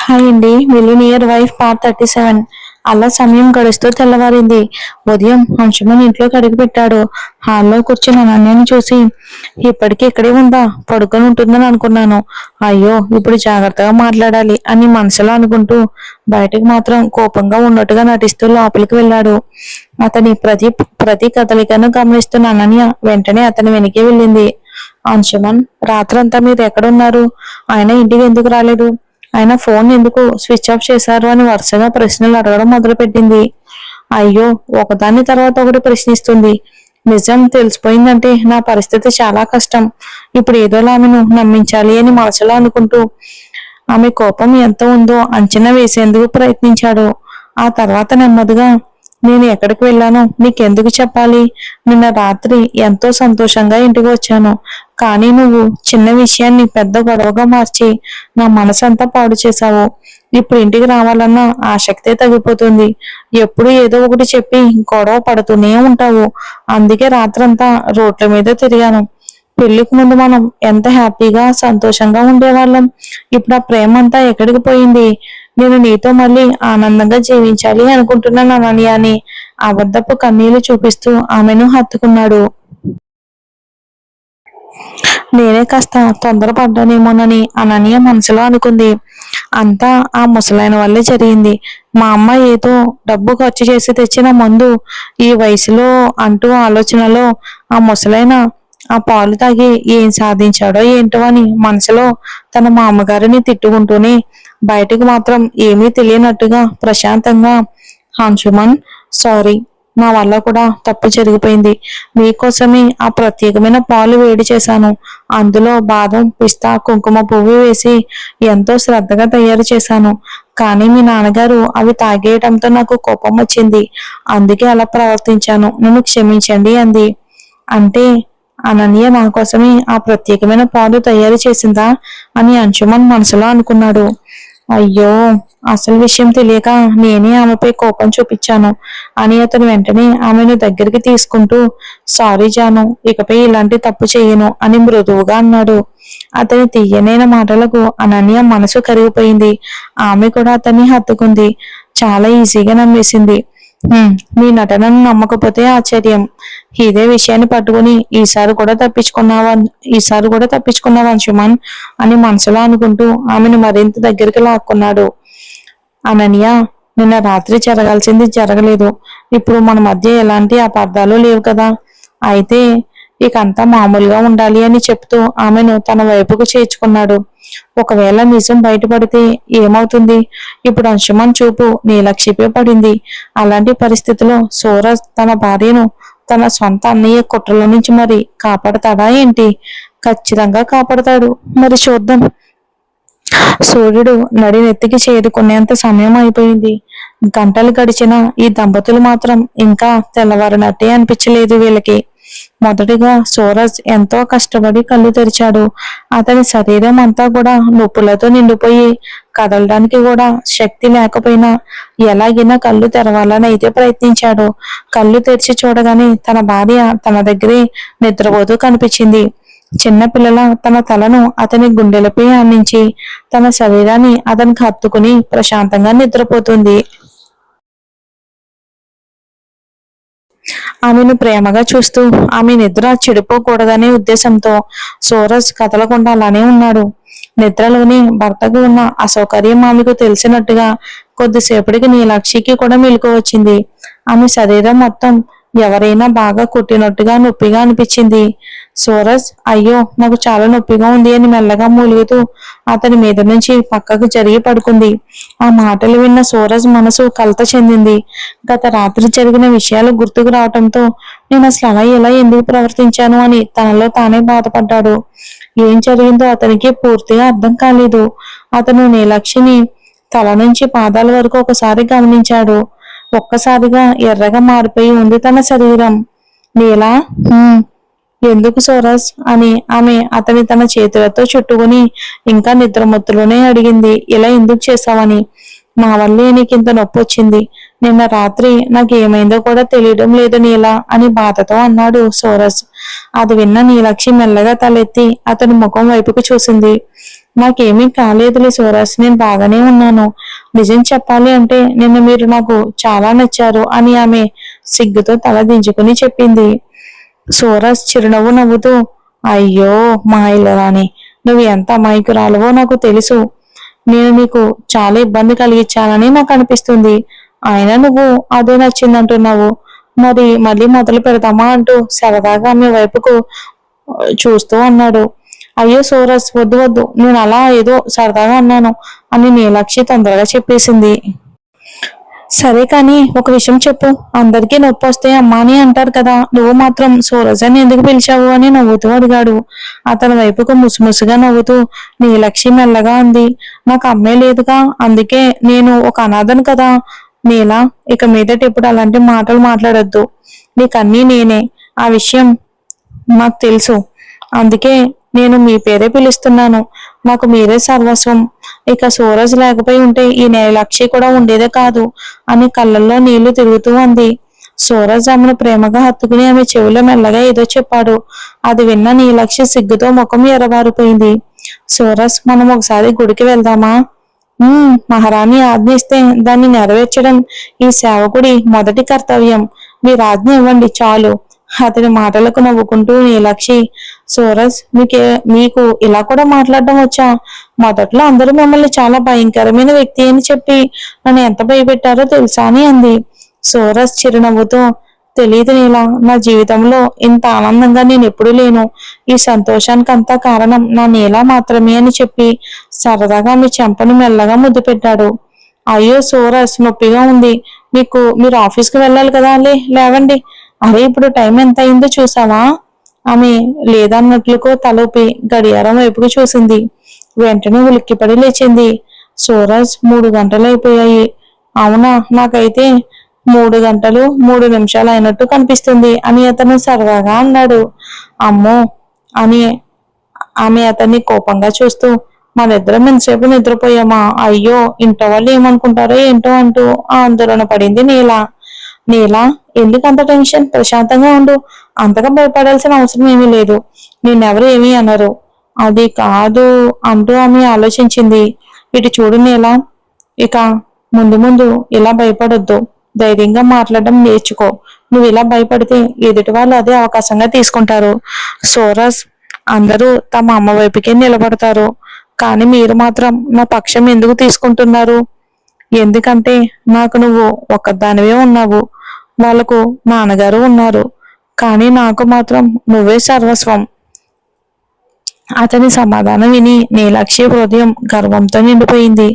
Hi అండి. Millionaire wife part 37. అలా సమయం గడుస్తూ తెల్లవారింది. ఉదయం అంశుమన్ ఇంట్లోకి అడుగుపెట్టాడు. హాల్లో కూర్చున్న అనన్యని చూసి, ఇప్పటికీ ఇక్కడే ఉందా, పడుకొని ఉంటుందని అనుకున్నాను. అయ్యో, ఇప్పుడు జాగ్రత్తగా మాట్లాడాలి అని మనసులో అనుకుంటూ బయటకు మాత్రం కోపంగా ఉన్నట్టుగా నటిస్తూ లోపలికి వెళ్ళాడు. అతని ప్రతి ప్రతి కదలికను గమనిస్తున్న అనన్య వెంటనే అతని వెనక్కి వెళ్ళింది. అంశుమన్, రాత్రంతా మీరు ఎక్కడున్నారు? ఆయన ఇంటికి ఎందుకు రాలేదు? ఆయన ఫోన్ ఎందుకు స్విచ్ ఆఫ్ చేశారు అని వరుసగా ప్రశ్నలు అడగడం మొదలుపెట్టింది. అయ్యో, ఒకదాని తర్వాత ఒకటి ప్రశ్నిస్తుంది. నిజం తెలిసిపోయిందంటే నా పరిస్థితి చాలా కష్టం. ఇప్పుడు ఏదోలా ఆమెను నమ్మించాలి అని మనసులో అనుకుంటూ ఆమె కోపం ఎంత ఉందో అంచనా వేసేందుకు ప్రయత్నించాడు. ఆ తర్వాత నెమ్మదిగా, నేను ఎక్కడికి వెళ్ళానో నీకెందుకు చెప్పాలి? నిన్న రాత్రి ఎంతో సంతోషంగా ఇంటికి వచ్చాను. కానీ నువ్వు చిన్న విషయాన్ని పెద్ద గొడవగా మార్చి నా మనసంతా పాడు చేశావు. ఇప్పుడు ఇంటికి రావాలన్నా ఆసక్తే తగ్గిపోతుంది. ఎప్పుడు ఏదో ఒకటి చెప్పి గొడవ పడుతూనే ఉంటావు. అందుకే రాత్రంతా రోడ్ల మీద తిరిగాను. పెళ్లికి ముందు మనం ఎంత హ్యాపీగా సంతోషంగా ఉండేవాళ్ళం. ఇప్పుడు ఆ ప్రేమ అంతా ఎక్కడికి పోయింది? నేను నీతో మళ్ళీ ఆనందంగా జీవించాలి అనుకుంటున్నాను అనన్య అని అబద్ధపు కన్నీళ్లు చూపిస్తూ ఆమెను హత్తుకున్నాడు. నేనే కాస్త తొందరపడ్డానేమోనని అనన్య మనసులో అనుకుంది. అంతా ఆ ముసలాయన వల్లే జరిగింది. మా అమ్మ ఏదో డబ్బు ఖర్చు చేసి తెచ్చిన మందు ఈ వయసులో అంటూ ఆలోచనలో ఆ ముసలాయన ఆ పాలు తాగి ఏం సాధించాడో ఏంటో అని మనసులో తన మామగారిని తిట్టుకుంటూనే బయటకు మాత్రం ఏమీ తెలియనట్టుగా ప్రశాంతంగా, అంశుమన్, సారీ, నా వల్ల కూడా తప్పు జరిగిపోయింది. మీకోసమే ఆ ప్రత్యేకమైన పాలు వేడి చేశాను. అందులో బాదం, పిస్తా, కుంకుమ పువ్వు వేసి ఎంతో శ్రద్ధగా తయారు చేశాను. కానీ మీ నాన్నగారు అవి తాగేయటంతో నాకు కోపం వచ్చింది. అందుకే అలా ప్రవర్తించాను. నన్ను క్షమించండి అంది. అంటే అనన్య నా కోసమే ఆ ప్రత్యేకమైన పాలు తయారు చేసిందా అని అంశుమన్ మనసులో అనుకున్నాడు. అయ్యో, అసలు విషయం తెలియక నేనే ఆమెపై కోపం చూపించాను అని అతను వెంటనే ఆమెను దగ్గరికి తీసుకుంటూ, సారీ జాను, ఇకపై ఇలాంటి తప్పు చేయను అని మృదువుగా అన్నాడు. అతని తీయనైన మాటలకు అనన్య మనసు కరిగిపోయింది. ఆమె కూడా అతన్ని హత్తుకుంది. చాలా ఈజీగా నమ్మేసింది. మీ నటనను నమ్మకపోతే ఆశ్చర్యం. ఇదే విషయాన్ని పట్టుకుని ఈసారి కూడా తప్పించుకున్నావా అంశుమన్ అని మనసులో అనుకుంటూ ఆమెను మరింత దగ్గరికి లాక్కున్నాడు. అనన్య, నిన్న రాత్రి జరగాల్సింది జరగలేదు. ఇప్పుడు మన మధ్య ఎలాంటి అపార్థాలు లేవు కదా. అయితే ఇకంతా మామూలుగా ఉండాలి అని చెప్తూ ఆమెను తన వైపుకు చేర్చుకున్నాడు. ఒకవేళ నిజం బయటపడితే ఏమవుతుంది? ఇప్పుడు అంశుమన్ చూపు నీలక్షిపై పడింది. అలాంటి పరిస్థితిలో సూరజ్ తన భార్యను తన సొంత అన్నయ్య కుట్రల నుంచి మరి కాపాడతాడా ఏంటి? ఖచ్చితంగా కాపాడతాడు. మరి చూద్దాం. సూర్యుడు నడినెత్తికి చేరుకునేంత సమయం అయిపోయింది. గంటలు గడిచినా ఈ దంపతులు మాత్రం ఇంకా తెల్లవారినట్టే అనిపించలేదు వీళ్ళకి. మొదటిగా సూరజ్ ఎంతో కష్టపడి కళ్ళు తెరిచాడు. అతని శరీరం అంతా కూడా నొప్పులతో నిండిపోయి కదలడానికి కూడా శక్తి లేకపోయినా ఎలాగైనా కళ్ళు తెరవాలని అయితే ప్రయత్నించాడు. కళ్ళు తెరిచి చూడగానే తన భార్య తన దగ్గరే నిద్రపోతూ కనిపించింది. చిన్న పిల్లల తన తలను అతని గుండెలపై ఆనించి తన శరీరాన్ని అతనికి హత్తుకుని ప్రశాంతంగా నిద్రపోతుంది. ఆమెను ప్రేమగా చూస్తూ ఆమె నిద్ర చెడిపోకూడదనే ఉద్దేశంతో సూరజ్ కదలకుండా అలానే ఉన్నాడు. నిద్రలోని భర్తకు ఉన్న అసౌకర్యం ఆమెకు తెలిసినట్టుగా కొద్దిసేపటికి నీలాక్షికి కూడా మెలకువ వచ్చింది. ఆమె శరీరం మొత్తం ఎవరైనా బాగా కుట్టినట్టుగా నొప్పిగా అనిపించింది. సూరజ్, అయ్యో, నాకు చాలా నొప్పిగా ఉంది అని మెల్లగా మూలుగుతూ అతని మీద నుంచి పక్కకు జరిగి పడుకుంది. ఆ మాటలు విన్న సూరజ్ మనసు కలత చెందింది. గత రాత్రి జరిగిన విషయాలు గుర్తుకు రావటంతో నేను అసలు అలా ఎలా ఎందుకు ప్రవర్తించాను అని తనలో తానే బాధపడ్డాడు. ఏం జరిగిందో అతనికి పూర్తిగా అర్థం కాలేదు. అతను నీలాక్షిని తల నుంచి పాదాల వరకు ఒకసారి గమనించాడు. ఒక్కసారిగా ఎర్రగా మారిపోయి ఉంది తన శరీరం. నీలా, ఎందుకు సూరజ్ అని ఆమె అతని తన చేతులతో చుట్టుకుని ఇంకా నిద్రమత్తులోనే అడిగింది. ఇలా ఎందుకు చేశావని. నా వల్లే నీకింత నొప్పి వచ్చింది. నిన్న రాత్రి నాకు ఏమైందో కూడా తెలియడం లేదు నీలా అని బాధతో అన్నాడు సూరజ్. అది విన్న నీలాక్షి మెల్లగా తలెత్తి అతని ముఖం వైపుకు చూసింది. నాకేమీ కాలేదులే సూరజ్, నేను బాగానే ఉన్నాను. నిజం చెప్పాలి అంటే నిన్న మీరు నాకు చాలా నచ్చారు అని ఆమె సిగ్గుతో తల దించుకుని చెప్పింది. సూరజ్ చిరునవ్వు నవ్వుతూ, అయ్యో మా ఇల్లరాని, నువ్వు ఎంత అమాయకురాలువో నాకు తెలుసు. నేను నీకు చాలా ఇబ్బంది కలిగించానని నాకు అనిపిస్తుంది. అయినా నువ్వు అదే నచ్చిందంటున్నావు. మరి మళ్ళీ మొదలు పెడదామా అంటూ సరదాగా ఆమె వైపుకు చూస్తూ అన్నాడు. అయ్యో సూరజ్, వద్దు వద్దు, నేను అలా ఏదో సరదాగా అన్నాను అని నీలాక్షి తొందరగా చెప్పేసింది. సరే కానీ ఒక విషయం చెప్పు. అందరికీ నొప్పి వస్తే అమ్మాని అంటారు కదా, నువ్వు మాత్రం సూరజ్ అని ఎందుకు పిలిచావు అని నవ్వుతూ అడిగాడు. అతని వైపుకు ముసుముసుగా నవ్వుతూ నీలక్ష్మి మెల్లగా అంది. నాకు అమ్మే లేదుగా, అందుకే నేను ఒక అనాథను కదా. నీలా, ఇక మీదట ఎప్పుడు అలాంటి మాటలు మాట్లాడొద్దు. నీకన్నీ నేనే, ఆ విషయం నాకు తెలుసు. అందుకే నేను మీ పేరే పిలుస్తున్నాను. నాకు మీరే సర్వస్వం. ఇక సూరజ్ లేకపోయి ఉంటే ఈ నీలాక్షి కూడా ఉండేదే కాదు అని కళ్ళల్లో నీళ్లు తిరుగుతూ అంది. సూరజ్ ఆమెను ప్రేమగా హత్తుకుని ఆమె చెవిలో మెల్లగా ఏదో చెప్పాడు. అది విన్న నీలాక్షి సిగ్గుతో ముఖం ఎర్రబారిపోయింది. సూరజ్, మనం ఒకసారి గుడికి వెళ్దామా? మహారాణి ఆజ్ఞిస్తే దాన్ని నెరవేర్చడం ఈ సేవకుడి మొదటి కర్తవ్యం. మీరు ఆజ్ఞ ఇవ్వండి చాలు. అతని మాటలకు నవ్వుకుంటూ నీలాక్షి, సూరజ్, మీకు ఇలా కూడా మాట్లాడడం వచ్చా? మొదట్లో అందరూ మిమ్మల్ని చాలా భయంకరమైన వ్యక్తి అని చెప్పి నన్ను ఎంత భయపెట్టారో తెలుసా అని అంది. సూరజ్ చిరునవ్వుతో, తెలియదు నీలా, నా జీవితంలో ఇంత ఆనందంగా నేను ఎప్పుడూ లేను. ఈ సంతోషానికి అంతా కారణం నా నీలా మాత్రమే అని చెప్పి సరదాగా మీ చెంపను మెల్లగా ముద్దు పెట్టాడు. అయ్యో సూరజ్, నొప్పిగా ఉంది. మీరు ఆఫీస్కి వెళ్ళాలి కదా, లేవండి. అరే ఇప్పుడు టైం ఎంత అయిందో చూసావా? ఆమె లేదన్నట్లుకో తలూపి గడియారం వైపుకు చూసింది. వెంటనే ఉలిక్కిపడి లేచింది. సూరజ్, 3 గంటలు అయిపోయాయి. అవునా, నాకైతే 3 గంటలు 3 నిమిషాలు అయినట్టు కనిపిస్తుంది అని అతను సరదాగా అన్నాడు. అమ్మో అని ఆమె అతన్ని కోపంగా చూస్తూ, మనిద్దరం ఎంతసేపు నిద్రపోయామా? అయ్యో, ఇంట్లో వాళ్ళు ఏమనుకుంటారో ఏంటో అంటూ ఆందోళన పడింది నీలా. నీలా, ఎందుకు అంత టెన్షన్? ప్రశాంతంగా ఉండు. అంతగా భయపడాల్సిన అవసరం ఏమీ లేదు. నిన్నెవరు ఏమీ అనరు. అది కాదు అంటూ ఆమె ఆలోచించింది. ఇటు చూడు నీలా, ఇక ముందు ముందు ఇలా భయపడొద్దు. ధైర్యంగా మాట్లాడడం నేర్చుకో. నువ్వు ఇలా భయపడితే ఎదుటి వాళ్ళు అదే అవకాశంగా తీసుకుంటారు. సూరజ్, అందరూ తమ అమ్మ వైపుకే నిలబడతారు. కానీ మీరు మాత్రం నా పక్షం ఎందుకు తీసుకుంటున్నారు? ఎందుకంటే నాకు నువ్వు ఒక్కదానివే ఉన్నావు. వాళ్ళకు నాన్నగారు ఉన్నారు. కానీ నాకు మాత్రం నువ్వే సర్వస్వం. అతని సమాధానం విని నీలాక్షి హృదయం గర్వంతో నిండిపోయింది.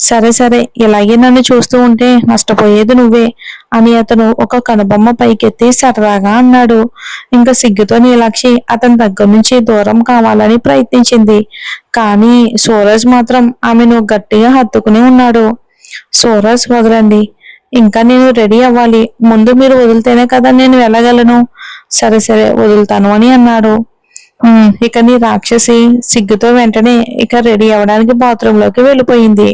సరే సరే, ఇలాగే నన్ను చూస్తూ ఉంటే నష్టపోయేది నువ్వే అని అతను ఒక కనుబొమ్మ పైకెత్తి సరదాగా అన్నాడు. ఇంకా సిగ్గుతో నీలాక్షి అతని దగ్గర నుంచి దూరం కావాలని ప్రయత్నించింది. కానీ సూరజ్ మాత్రం ఆమెను గట్టిగా హత్తుకుని ఉన్నాడు. సూరజ్, వదలండి. ఇంకా నేను రెడీ అవ్వాలి. ముందు మీరు వదిలితేనే కదా నేను వెళ్ళగలను. సరే సరే, వదులుతాను అని అన్నాడు. ఇక నీ రాక్షసి సిగ్గుతో వెంటనే ఇక రెడీ అవ్వడానికి బాత్రూంలోకి వెళ్ళిపోయింది.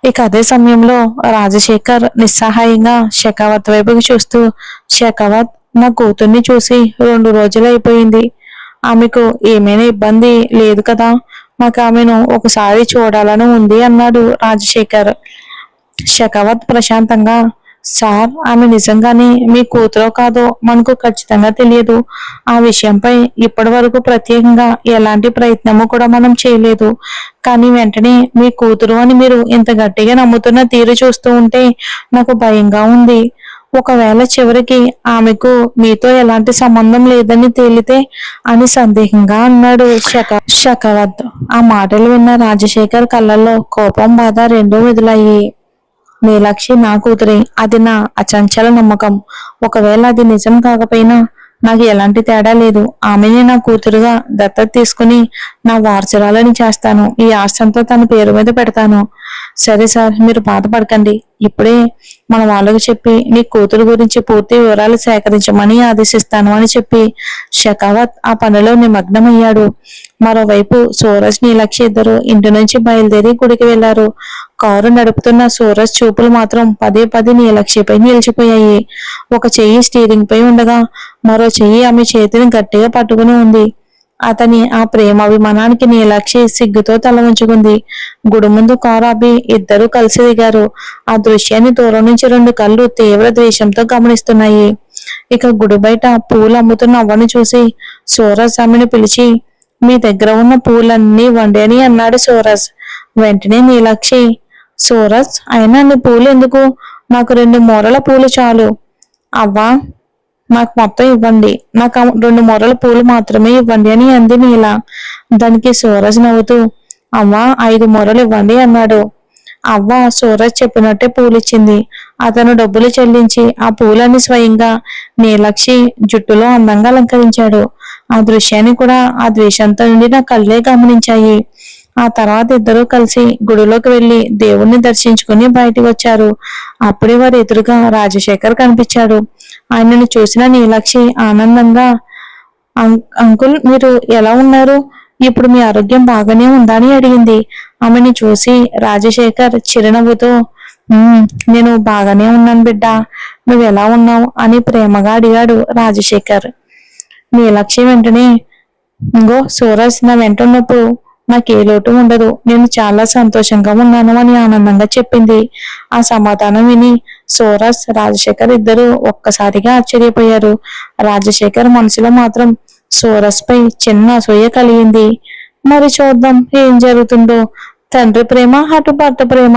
ఇక అదే సమయంలో రాజశేఖర్ నిస్సహాయంగా షెకావత్ వైపుకి చూస్తూ, షెకావత్, నా కూతుర్ని చూసి 2 రోజులు అయిపోయింది. ఆమెకు ఏమైనా ఇబ్బంది లేదు కదా? నాకు ఆమెను ఒకసారి చూడాలని ఉంది అన్నాడు రాజశేఖర్. షెకావత్ ప్రశాంతంగా, సార్, ఆమె నిజంగానే మీ కూతురో కాదో మనకు ఖచ్చితంగా తెలియదు. ఆ విషయంపై ఇప్పటి వరకు ప్రత్యేకంగా ఎలాంటి ప్రయత్నము కూడా మనం చేయలేదు. కానీ వెంటనే మీ కూతురు అని మీరు ఇంత గట్టిగా నమ్ముతున్న తీరు చూస్తూ ఉంటే నాకు భయంగా ఉంది. ఒకవేళ చివరికి ఆమెకు మీతో ఎలాంటి సంబంధం లేదని తేలితే అని సందేహంగా అన్నాడు షెకావత్. ఆ మాటలు విన్న రాజశేఖర్ కళ్ళల్లో కోపం, బాధ రెండూ వదిలాయి. నీలాక్షి నా కూతురే, అది నా అచంచల నమ్మకం. ఒకవేళ అది నిజం కాకపోయినా నాకు ఎలాంటి తేడా లేదు. ఆమెని నా కూతురుగా దత్తత తీసుకుని నా వారసురాలని చేస్తాను. ఈ ఆస్తంతా తన పేరు మీద పెడతాను. సరే సార్, మీరు బాధపడకండి. ఇప్పుడే మన వాళ్ళకు చెప్పి నీ కూతురు గురించి పూర్తి వివరాలు సేకరించమని ఆదేశిస్తాను అని చెప్పి షెకావత్ ఆ పనిలో నిమగ్నమయ్యాడు. మరోవైపు సూరజ్, నీలాక్షి ఇద్దరు ఇంటి నుంచి బయలుదేరి గుడికి వెళ్లారు. కారు నడుపుతున్న సూరజ్ చూపులు మాత్రం పదే పదే నీలాక్షిపై నిలిచిపోయాయి. ఒక చెయ్యి స్టీరింగ్ పై ఉండగా మరో చెయ్యి ఆమె చేతిని గట్టిగా పట్టుకుని ఉంది. అతని ఆ ప్రేమాభిమానానికి నీలాక్షి సిగ్గుతో తల ఉంచుకుంది. గుడి ముందు కారు ఆపి ఇద్దరూ కలిసి దిగారు. ఆ దృశ్యాన్ని దూరం నుంచి రెండు కళ్ళు తీవ్ర ద్వేషంతో గమనిస్తున్నాయి. ఇక గుడి బయట పూలు అమ్ముతున్న అవ్వని చూసి సూరజ్ ఆమెను పిలిచి, మీ దగ్గర ఉన్న పూలన్నీ ఇవ్వండి అని అన్నాడు సూరజ్. వెంటనే నీలాక్షి, సూరజ్, అయినా నీ పూలు ఎందుకు? నాకు 2 మూరల పూలు చాలు. అవ్వా, నాకు మొత్తం ఇవ్వండి, నాకు 2 మూరల పూలు మాత్రమే ఇవ్వండి అని అంది నీల. దానికి సూరజ్ నవ్వుతూ, అవ్వ 5 మూరలు ఇవ్వండి అన్నాడు. అవ్వ సూరజ్ చెప్పినట్టే పూలిచ్చింది. అతను డబ్బులు చెల్లించి ఆ పూలన్నీ స్వయంగా నీలాక్షి జుట్టులో అందంగా అలంకరించాడు. ఆ దృశ్యాన్ని కూడా ఆ ద్వేషంతో నిండిన కళ్ళే గమనించాయి. ఆ తర్వాత ఇద్దరూ కలిసి గుడిలోకి వెళ్లి దేవుణ్ణి దర్శించుకుని బయటికి వచ్చారు. అప్పుడే వారి ఎదురుగా రాజశేఖర్ కనిపించాడు. ఆయనను చూసిన నీలాక్షి ఆనందంగా, అంకుల్, మీరు ఎలా ఉన్నారు? ఇప్పుడు మీ ఆరోగ్యం బాగానే ఉందా అని అడిగింది. ఆమెని చూసి రాజశేఖర్ చిరునవ్వుతో, నేను బాగానే ఉన్నాను బిడ్డ, నువ్వు ఎలా ఉన్నావు అని ప్రేమగా అడిగాడు రాజశేఖర్. నీలాక్షి వెంటనే, ఇంగో సూరజ్ నా వెంట ఉన్నప్పుడు నాకు ఏ లోటు ఉండదు, నేను చాలా సంతోషంగా ఉన్నాను అని ఆనందంగా చెప్పింది. ఆ సమాధానం విని సూరజ్, రాజశేఖర్ ఇద్దరు ఒక్కసారిగా ఆశ్చర్యపోయారు. రాజశేఖర్ మనసులో మాత్రం సూరజ్ పై చిన్న అసూయ కలిగింది. మరి చూద్దాం ఏం జరుగుతుందో. తండ్రి ప్రేమ అటు భర్త ప్రేమ.